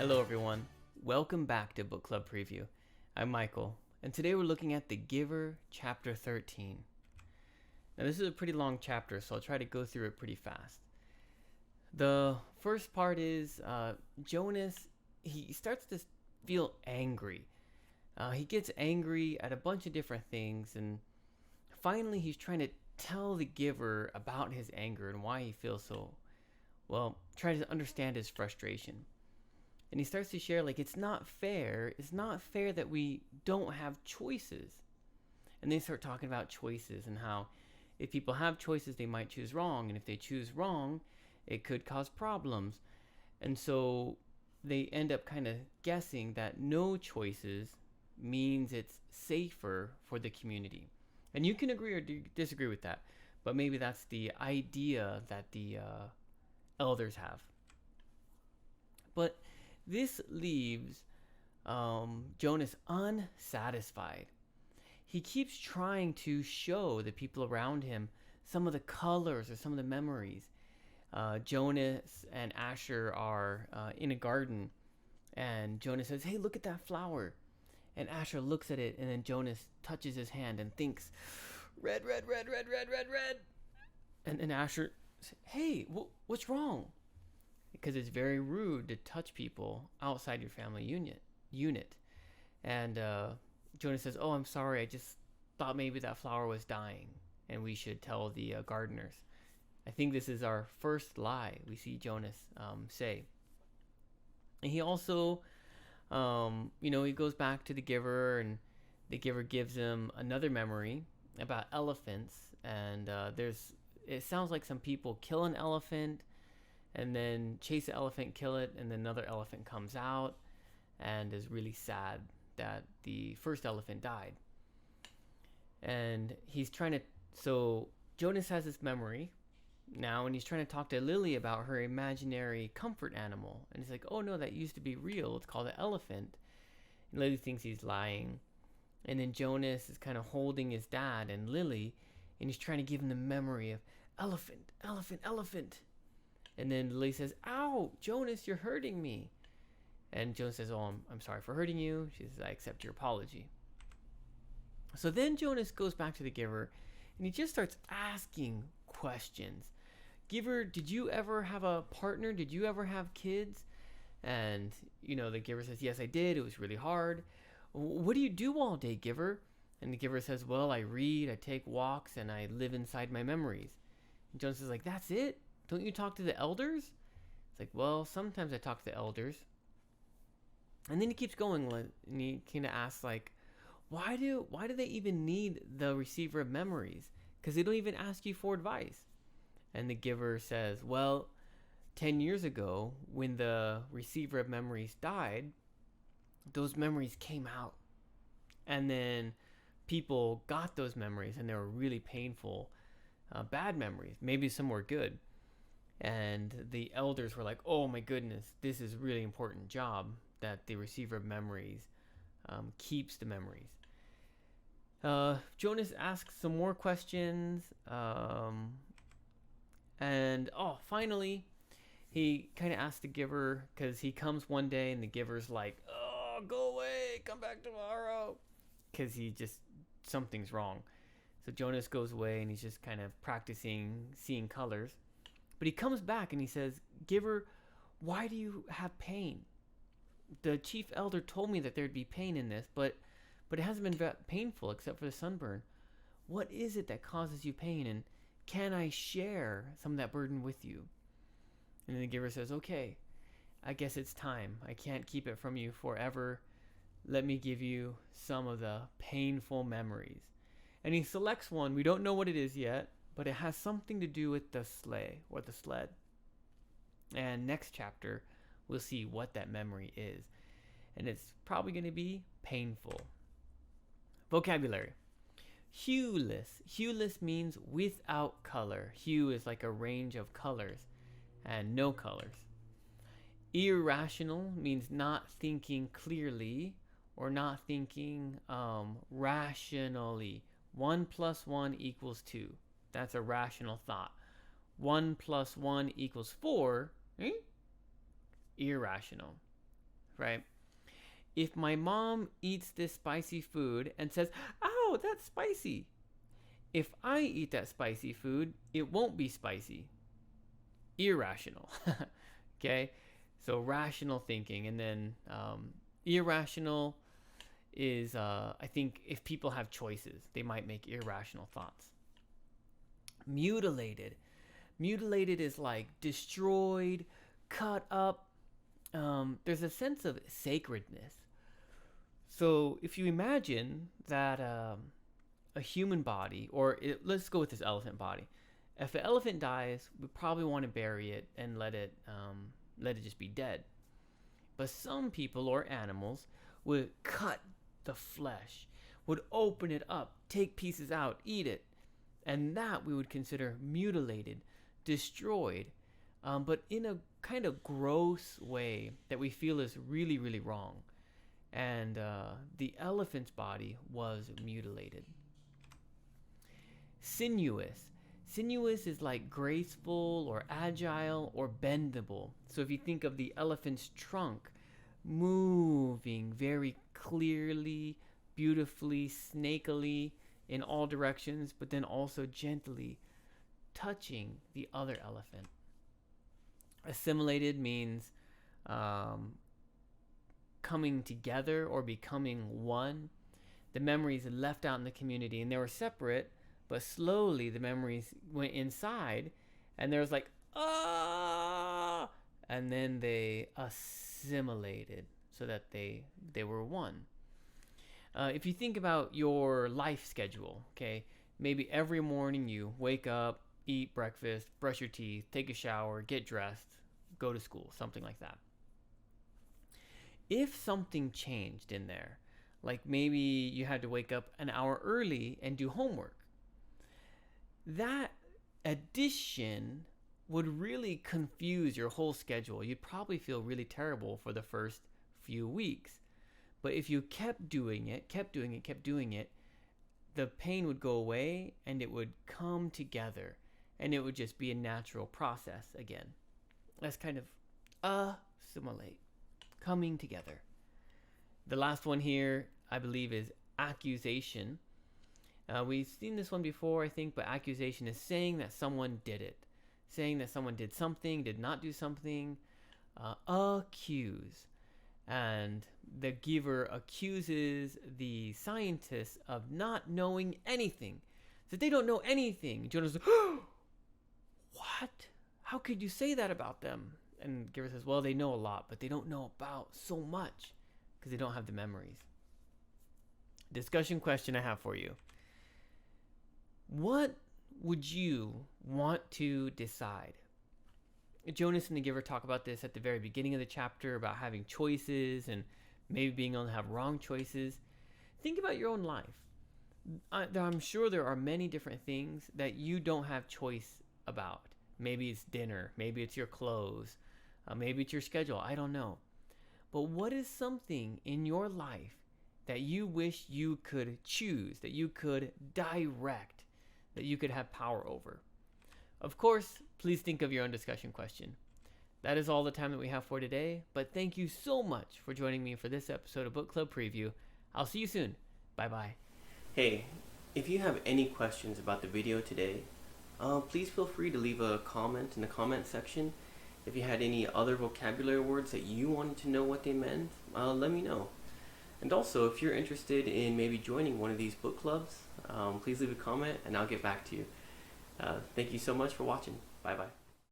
Hello, everyone. Welcome back to Book Club Preview. I'm Michael, and today we're looking at The Giver, Chapter 13. Now, this is a pretty long chapter, so I'll try to go through it pretty fast. The first part is Jonas, he starts to feel angry. He gets angry at a bunch of different things, and finally he's trying to tell the Giver about his anger and why he feels so, trying to understand his frustration. And he starts to share, like, it's not fair that we don't have choices. And they start talking about choices and how if people have choices, they might choose wrong. And if they choose wrong, it could cause problems. And so they end up kind of guessing that no choices means it's safer for the community. And you can agree or disagree with that, but maybe that's the idea that the elders have. But this leaves Jonas unsatisfied. He keeps trying to show the people around him some of the colors or some of the memories. Jonas and Asher are in a garden, and Jonas says, "Hey, look at that flower." And Asher looks at it, and then Jonas touches his hand and thinks, "Red, red, red, red, red, red, red." And Asher says, "Hey, what's wrong?" Because it's very rude to touch people outside your family unit. And Jonas says, "Oh, I'm sorry. I just thought maybe that flower was dying, and we should tell the gardeners." I think this is our first lie we see Jonas say. And he also, he goes back to the Giver, and the Giver gives him another memory about elephants. And it sounds like some people kill an elephant and then chase the elephant, kill it, and then another elephant comes out and is really sad that the first elephant died. And so Jonas has this memory now, and he's trying to talk to Lily about her imaginary comfort animal. And he's like, "Oh no, that used to be real. It's called an elephant." And Lily thinks he's lying. And then Jonas is kind of holding his dad and Lily, and he's trying to give him the memory of elephant, elephant, elephant. And then Lily says, "Ow, Jonas, you're hurting me." And Jonas says, "Oh, I'm sorry for hurting you." She says, "I accept your apology." So then Jonas goes back to the Giver, and he just starts asking questions. "Giver, did you ever have a partner? Did you ever have kids?" And, the Giver says, "Yes, I did. It was really hard." "What do you do all day, Giver?" And the Giver says, "Well, I read, I take walks, and I live inside my memories." And Jonas is like, "That's it? Don't you talk to the elders?" It's like, "Well, sometimes I talk to the elders." And then he keeps going, and he kind of asks, like, why do they even need the receiver of memories? Because they don't even ask you for advice. And the Giver says, "Well, 10 years ago, when the receiver of memories died, those memories came out. And then people got those memories, and they were really painful, bad memories. Maybe some were good. And the elders were like, oh my goodness, this is a really important job that the receiver of memories keeps the memories." Jonas asks some more questions. Finally, he kind of asks the Giver, because he comes one day and the Giver's like, "Oh, go away, come back tomorrow." Because something's wrong. So Jonas goes away, and he's just kind of practicing seeing colors. But he comes back and he says, "Giver, why do you have pain? The chief elder told me that there'd be pain in this, but it hasn't been painful except for the sunburn. What is it that causes you pain, and can I share some of that burden with you?" And then the Giver says, "Okay, I guess it's time. I can't keep it from you forever. Let me give you some of the painful memories." And he selects one. We don't know what it is yet, but it has something to do with the sleigh or the sled. And next chapter, we'll see what that memory is. And it's probably going to be painful. Vocabulary. Hueless. Hueless means without color. Hue is like a range of colors, and no colors. Irrational means not thinking clearly or not thinking rationally. 1 + 1 = 2. That's a rational thought. 1 + 1 = 4. Irrational. right? If my mom eats this spicy food and says, "Ow, that's spicy," if I eat that spicy food, it won't be spicy. Irrational. Okay? So rational thinking. And then irrational is, I think, if people have choices, they might make irrational thoughts. Mutilated. Mutilated is like destroyed, cut up. There's a sense of sacredness. So if you imagine that a human body, or let's go with this elephant body. If an elephant dies, we probably want to bury it and let it just be dead. But some people or animals would cut the flesh, would open it up, take pieces out, eat it, and that we would consider mutilated, destroyed, but in a kind of gross way that we feel is really, really wrong. And the elephant's body was mutilated. Sinuous. Sinuous is like graceful or agile or bendable. So if you think of the elephant's trunk moving very clearly, beautifully, snakily in all directions, but then also gently touching the other elephant. Assimilated means coming together or becoming one. The memories left out in the community and they were separate, but slowly the memories went inside and there was like, ah, and then they assimilated so that they were one. If you think about your life schedule, okay, maybe every morning you wake up, eat breakfast, brush your teeth, take a shower, get dressed, go to school, something like that. If something changed in there, like maybe you had to wake up an hour early and do homework, that addition would really confuse your whole schedule. You'd probably feel really terrible for the first few weeks. But if you kept doing it, the pain would go away and it would come together and it would just be a natural process again. That's kind of assimilate, coming together. The last one here, I believe, is accusation. We've seen this one before, I think, but accusation is saying that someone did it. Saying that someone did something, did not do something. Accuse. And the giver accuses the scientists of not knowing anything. That they don't know anything. Jonah's like, oh, what? How could you say that about them? And the giver says, well, they know a lot, but they don't know about so much because they don't have the memories. Discussion question I have for you. What would you want to decide? Jonas and the giver talk about this at the very beginning of the chapter about having choices and maybe being able to have wrong choices. Think about your own life. I'm sure there are many different things that you don't have choice about. Maybe it's dinner, maybe it's your clothes, maybe it's your schedule, I don't know. But what is something in your life that you wish you could choose, that you could direct, that you could have power over? Of course, please think of your own discussion question. That is all the time that we have for today, but thank you so much for joining me for this episode of Book Club Preview. I'll see you soon. Bye-bye. Hey, if you have any questions about the video today, please feel free to leave a comment in the comment section. If you had any other vocabulary words that you wanted to know what they meant, let me know. And also, if you're interested in maybe joining one of these book clubs, please leave a comment and I'll get back to you. Thank you so much for watching. Bye-bye.